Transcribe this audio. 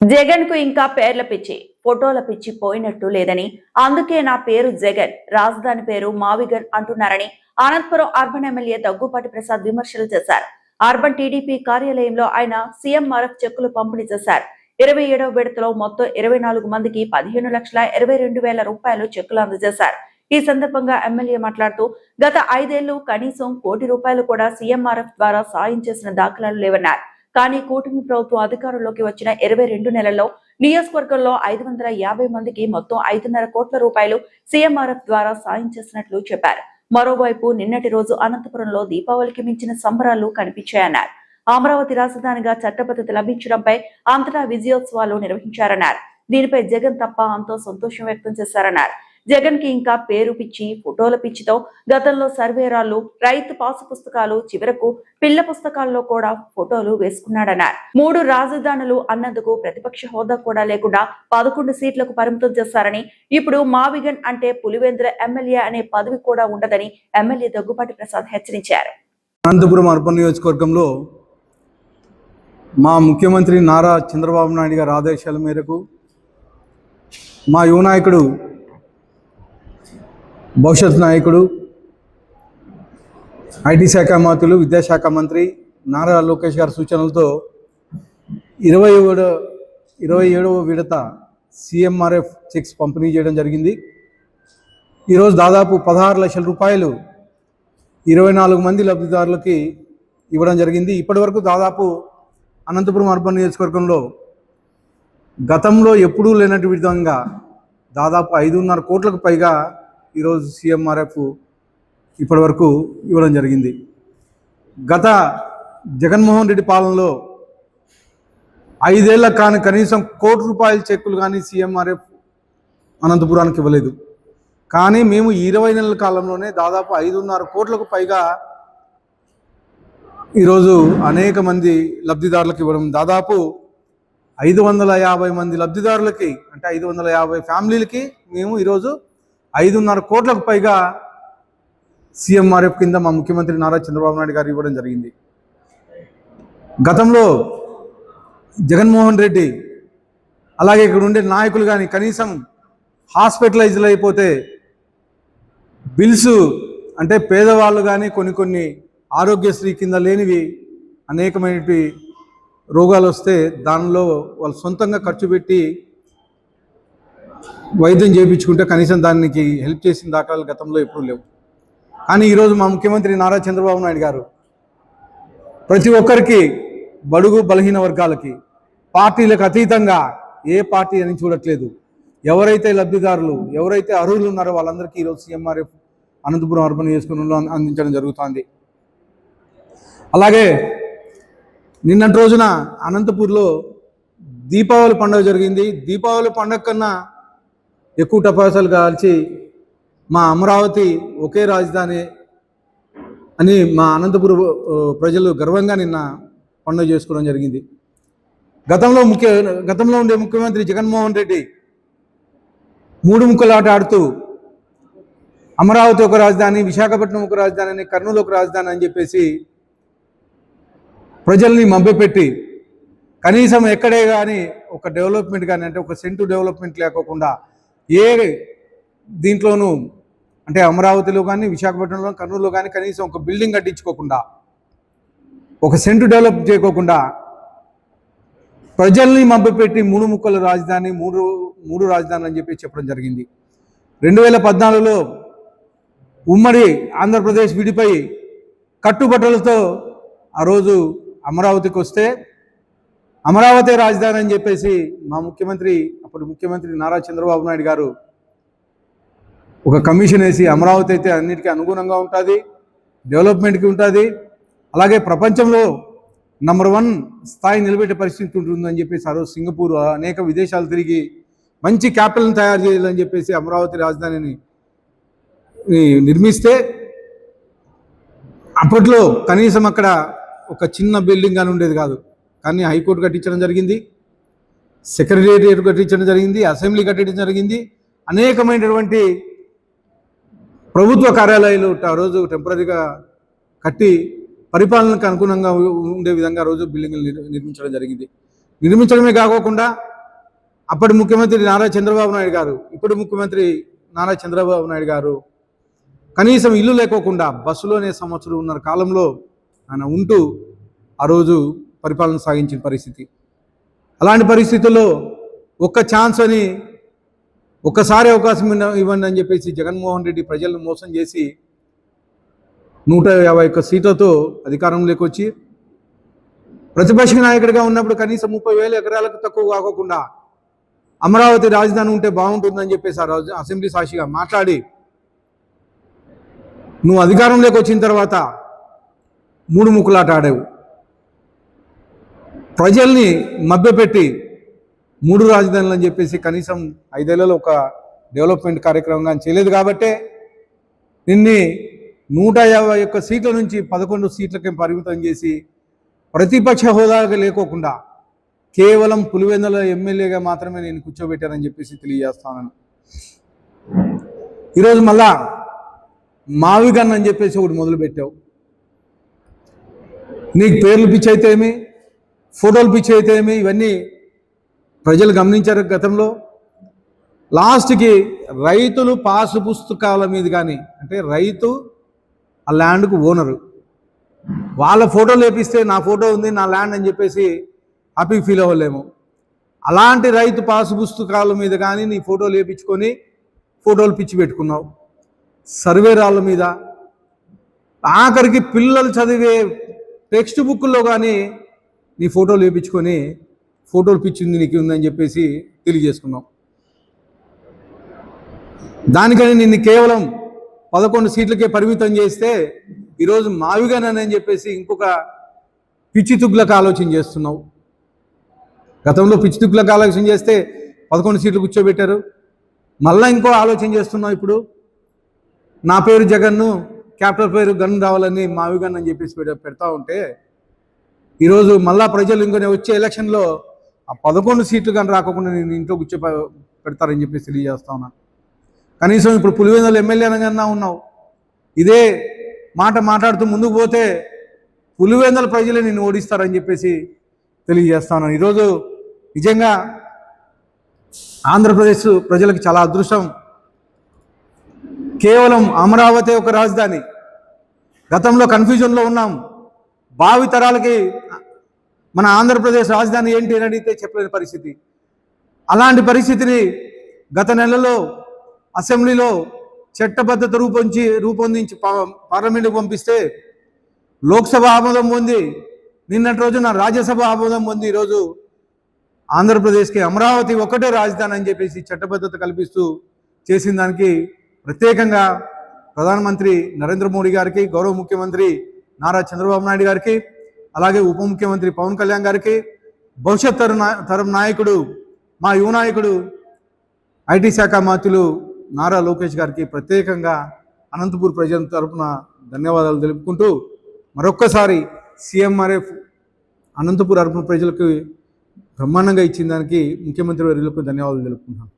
జగన్ కు ఇంకా పేర్ల పిచ్చి, ఫోటోల పిచ్చి పోయినట్టు లేదని, అందుకే నా పేరు జగన్, రాజధాని పేరు మావిగన్ అంటున్నారని అనంతపురం అర్బన్ ఎమ్మెల్యే దగ్గుపాటి ప్రసాద్ విమర్శలు చేశారు. అర్బన్ టీడీపీ కార్యాలయంలో ఆయన సీఎంఆర్ఎఫ్ చెక్కులు పంపిణీ చేశారు. 27వ విడతలో మొత్తం 24 మందికి 15,22,000 రూపాయలు చెక్కులు అందజేశారు. ఈ సందర్భంగా ఎమ్మెల్యే మాట్లాడుతూ, గత 5 ఏళ్లు కనీసం ₹1 కోటి కూడా సీఎంఆర్ఎఫ్ ద్వారా సాయం చేసిన దాఖలాలు లేవన్నారు. కానీ కూటమి ప్రభుత్వం అధికారంలోకి వచ్చిన 22 నెలల్లో నియోజకవర్గంలో 550 మందికి మొత్తం 5.5 కోట్ల రూపాయలు సీఎంఆర్ఎఫ్ ద్వారా సాయం చేసినట్లు చెప్పారు. మరోవైపు నిన్నటి రోజు అనంతపురంలో దీపావళికి మించిన సంబరాలు కనిపించాయన్నారు. అమరావతి రాజధానిగా చట్టబద్ధత లభించడంపై అంతటా విజయోత్సవాలు నిర్వహించారన్నారు. దీనిపై జగన్ తప్ప అంతో సంతోషం వ్యక్తం చేశారన్నారు. జగన్ కి ఇంకా పేరు పిచ్చి, ఫోటోల పిచ్చితో గతంలో సర్వేరాలు, రైతు పాసు పుస్తకాలు, చివరకు పిల్ల పుస్తకాల్లో కూడా ఫోటోలు వేసుకున్నాడన్నారు. 3 రాజధానులు అన్నందుకు ప్రతిపక్ష హోదా కూడా లేకుండా 11 సీట్లకు పరిమితం చేశారని, ఇప్పుడు మావిగన్ అంటే పులివెందుల ఎమ్మెల్యే అనే పదవి కూడా ఉండదని ఎమ్మెల్యే దగ్గుపాటి ప్రసాద్ హెచ్చరించారు. అనంతపురం అర్బన్ నియోజకవర్గంలో మా ముఖ్యమంత్రి నారా చంద్రబాబు నాయుడు గారి ఆదేశాల మేరకు మా యువ నాయకుడు, భవిష్యత్ నాయకుడు, ఐటీ శాఖ మంత్రులు, విద్యాశాఖ మంత్రి నారా లోకేష్ గారి సూచనలతో 27వ విడత సీఎంఆర్ఎఫ్ చెక్స్ పంపిణీ చేయడం జరిగింది. ఈరోజు దాదాపు 16 లక్షల రూపాయలు 24 మంది లబ్ధిదారులకి ఇవ్వడం జరిగింది. ఇప్పటి వరకు దాదాపు అనంతపురం అర్బన్ నియోజకవర్గంలో గతంలో ఎప్పుడూ లేనటువంటి విధంగా దాదాపు 5.5 కోట్లకు పైగా ఈరోజు సీఎంఆర్ఎఫ్ ఇప్పటి వరకు ఇవ్వడం జరిగింది. గత జగన్మోహన్ రెడ్డి పాలనలో 5 ఏళ్ళ కానీ కనీసం ₹1 కోటి చెక్కులు కానీ సీఎంఆర్ఎఫ్ అనంతపురానికి ఇవ్వలేదు. కానీ మేము 20 నెలల కాలంలోనే దాదాపు 5.5 కోట్లకు పైగా ఈరోజు అనేక మంది లబ్ధిదారులకు ఇవ్వడం, దాదాపు 550 మంది లబ్ధిదారులకి, అంటే 550 ఫ్యామిలీలకి మేము ఈరోజు 5.5 కోట్లకు పైగా సీఎంఆర్ఎఫ్ కింద మా ముఖ్యమంత్రి నారా చంద్రబాబు నాయుడు గారు ఇవ్వడం జరిగింది. గతంలో జగన్మోహన్ రెడ్డి అలాగే ఇక్కడ ఉండే నాయకులు కానీ కనీసం హాస్పిటలైజ్లు అయిపోతే బిల్స్, అంటే పేదవాళ్ళు కానీ కొన్ని ఆరోగ్యశ్రీ కింద లేనివి అనేకమైనవి రోగాలు వస్తే దానిలో వాళ్ళు సొంతంగా ఖర్చు పెట్టి వైద్యం చేయించుకుంటే కనీసం దానికి హెల్ప్ చేసిన దాఖలాలు గతంలో ఎప్పుడూ లేవు. కానీ ఈరోజు మా ముఖ్యమంత్రి నారా చంద్రబాబు నాయుడు గారు ప్రతి ఒక్కరికి, బడుగు బలహీన వర్గాలకి, పార్టీలకు అతీతంగా ఏ పార్టీ అని చూడట్లేదు, ఎవరైతే లబ్ధిదారులు, ఎవరైతే అర్హులు ఉన్నారో వాళ్ళందరికీ ఈరోజు సీఎంఆర్ఎఫ్ అనంతపురం అర్బన్ నియోజకవర్గంలో అందించడం జరుగుతుంది. అలాగే నిన్నటి రోజున అనంతపూర్లో దీపావళి పండుగ జరిగింది. దీపావళి పండుగ కన్నా ఎక్కువ టపాసాలు కాల్చి మా అమరావతి ఒకే రాజధాని అని మా అనంతపురం ప్రజలు గర్వంగా నిన్న పండుగ చేసుకోవడం జరిగింది. గతంలో ఉండే ముఖ్యమంత్రి జగన్మోహన్ రెడ్డి 3 ముక్కలాట ఆడుతూ అమరావతి ఒక రాజధాని, విశాఖపట్నం ఒక రాజధాని అని, కర్నూలు ఒక రాజధాని అని చెప్పేసి ప్రజల్ని మభ్యపెట్టి కనీసం ఎక్కడే కానీ ఒక డెవలప్మెంట్ కానీ, అంటే ఒక సెంటు డెవలప్మెంట్ లేకోకుండా ఏ దీంట్లోనూ, అంటే అమరావతిలో కానీ, విశాఖపట్నంలో, కర్నూలులో కానీ కనీసం ఒక బిల్డింగ్ కట్టించుకోకుండా, ఒక సెంటు డెవలప్ చేయకోకుండా ప్రజల్ని మభ్యపెట్టి 3 ముక్కల రాజధాని, మూడు రాజధానులు అని చెప్పి చెప్పడం జరిగింది. 2014లో ఉమ్మడి ఆంధ్రప్రదేశ్ విడిపోయి కట్టుబట్టలతో ఆ రోజు అమరావతికి వస్తే అమరావతి రాజధాని అని చెప్పేసి మా ముఖ్యమంత్రి, అప్పుడు ముఖ్యమంత్రి నారా చంద్రబాబు నాయుడు గారు ఒక కమిషన్ వేసి, అమరావతి అయితే అన్నిటికీ అనుగుణంగా ఉంటుంది, డెవలప్మెంట్కి ఉంటుంది, అలాగే ప్రపంచంలో నంబర్ 1 స్థాయి నిలబెట్టే పరిస్థితి ఉంటుందని చెప్పేసి ఆ రోజు సింగపూర్, అనేక విదేశాలు తిరిగి మంచి క్యాపిటల్ని తయారు చేయాలని చెప్పేసి అమరావతి రాజధానిని నిర్మిస్తే, అప్పట్లో కనీసం అక్కడ ఒక చిన్న బిల్డింగ్ అని ఉండేది కాదు. కానీ హైకోర్టు కట్టించడం జరిగింది, సెక్రటేరియట్ కట్టించడం జరిగింది, అసెంబ్లీ కట్టించడం జరిగింది, అనేకమైనటువంటి ప్రభుత్వ కార్యాలయాలు ఆ రోజు టెంపరీగా కట్టి పరిపాలనకు అనుగుణంగా ఉండే విధంగా రోజు బిల్డింగ్లు నిర్మించడం జరిగింది. నిర్మించడమే కాకుండా అప్పటి ముఖ్యమంత్రి నారా చంద్రబాబు నాయుడు గారు, ఇప్పుడు ముఖ్యమంత్రి నారా చంద్రబాబు నాయుడు గారు కనీసం ఇల్లు లేకోకుండా బస్సులోనే సంవత్సరంన్నర కాలంలో ఆయన ఉంటూ ఆ రోజు పరిపాలన సాగించిన పరిస్థితి. అలాంటి పరిస్థితుల్లో ఒక్క ఛాన్స్ అని ఒక్కసారి అవకాశం ఇవ్వండి అని చెప్పేసి జగన్మోహన్ రెడ్డి ప్రజలను మోసం చేసి 151 సీట్లతో అధికారంలోకి వచ్చి ప్రతిపక్ష నాయకుడిగా ఉన్నప్పుడు కనీసం 30,000 ఎకరాలకు తక్కువ కాకుండా అమరావతి రాజధాని ఉంటే బాగుంటుందని చెప్పేసి ఆ రోజు అసెంబ్లీ సాక్షిగా మాట్లాడి నువ్వు అధికారంలోకి వచ్చిన తర్వాత 3 ముక్కులాట ఆడావు. ప్రజల్ని మభ్యపెట్టి 3 రాజధానులు అని చెప్పేసి కనీసం 5 ఏళ్లలో ఒక డెవలప్మెంట్ కార్యక్రమంగా చేయలేదు కాబట్టే నిన్ని 151 సీట్ల నుంచి 11 సీట్లకే పరిమితం చేసి ప్రతిపక్ష హోదాగా లేకోకుండా కేవలం పులివెందుల ఎమ్మెల్యేగా మాత్రమే నేను కూర్చోబెట్టానని చెప్పేసి తెలియజేస్తాను. ఈరోజు మళ్ళా మావిగన్ అని చెప్పేసి ఒకటి మొదలుపెట్టావు. నీకు పేర్లు పిచ్చి అయితే ఏమి, ఫోటోలు పిచ్చి అయితే ఏమి, ఇవన్నీ ప్రజలు గమనించారు గతంలో. లాస్ట్కి రైతులు పాసు పుస్తకాల మీద కానీ, అంటే రైతు ఆ ల్యాండ్కు ఓనరు, వాళ్ళ ఫోటోలు వేపిస్తే నా ఫోటో ఉంది నా ల్యాండ్ అని చెప్పేసి హ్యాపీ ఫీల్ అవ్వలేము. అలాంటి రైతు పాసు పుస్తకాల మీద కానీ నీ ఫోటోలు వేయించుకొని ఫోటోలు పిచ్చి పెట్టుకున్నావు. సర్వే రాళ్ళ మీద, ఆఖరికి పిల్లలు చదివే టెక్స్ట్ బుక్లో కానీ నీ ఫోటోలు వేయించుకొని ఫోటోలు పిచ్చింది నీకు ఉందని చెప్పేసి తెలియజేసుకున్నావు. దానికని నిన్ను కేవలం 11 సీట్లకే పరిమితం చేస్తే ఈరోజు మావిగానని చెప్పేసి ఇంకొక పిచ్చి తుగ్లకు ఆలోచన చేస్తున్నావు. గతంలో పిచ్చి తుగ్లకు ఆలోచన చేస్తే 11 సీట్లు కూర్చోబెట్టారు. మళ్ళీ ఇంకో ఆలోచన చేస్తున్నావు. ఇప్పుడు నా పేరు జగన్ను, క్యాపిటల్ పేరు గన్ రావాలని మావిగన్ అని చెప్పేసి పెడతా ఉంటే ఈరోజు మళ్ళా ప్రజలు ఇంకొన్ని వచ్చే ఎలక్షన్లో ఆ 11 సీట్లు కానీ రాకుండా నేను ఇంట్లో పెడతారని చెప్పేసి తెలియజేస్తా ఉన్నాను. కనీసం ఇప్పుడు పులివెందుల ఎమ్మెల్యే అనగా ఉన్నావు. ఇదే మాట మాట్లాడుతూ ముందుకు పోతే పులివెందుల ప్రజలే నిన్ను ఓడిస్తారని చెప్పేసి తెలియజేస్తాను. ఈరోజు నిజంగా ఆంధ్రప్రదేశ్ ప్రజలకు చాలా అదృష్టం. కేవలం అమరావతి ఒక రాజధాని. గతంలో కన్ఫ్యూజన్లో ఉన్నాం. భావి తరాలకి మన ఆంధ్రప్రదేశ్ రాజధాని ఏంటి అని అడిగితే చెప్పలేని పరిస్థితి. అలాంటి పరిస్థితిని గత నెలలో అసెంబ్లీలో చట్టబద్ధత రూపొందించి పార్లమెంటుకు పంపిస్తే లోక్సభ ఆమోదం పొంది నిన్నటి రోజున రాజ్యసభ ఆమోదం పొంది ఈరోజు ఆంధ్రప్రదేశ్కి అమరావతి ఒక్కటే రాజధాని అని చెప్పేసి చట్టబద్ధత కల్పిస్తూ చేసిన దానికి ప్రత్యేకంగా ప్రధానమంత్రి నరేంద్ర మోడీ గారికి, గౌరవ ముఖ్యమంత్రి నారా చంద్రబాబు నాయుడు గారికి, అలాగే ఉప ముఖ్యమంత్రి పవన్ కళ్యాణ్ గారికి, భవిష్యత్ తరం నాయకుడు మా యువ నాయకుడు ఐటీ శాఖ మంత్రులు నారా లోకేష్ గారికి ప్రత్యేకంగా అనంతపూర్ ప్రజల తరపున ధన్యవాదాలు తెలుపుకుంటూ మరొక్కసారి సీఎంఆర్ఎఫ్ అనంతపూర్ అర్బన్ ప్రజలకు బ్రహ్మాండంగా ఇచ్చిన దానికి ముఖ్యమంత్రి వర్యులకు ధన్యవాదాలు తెలుపుకుంటున్నాను.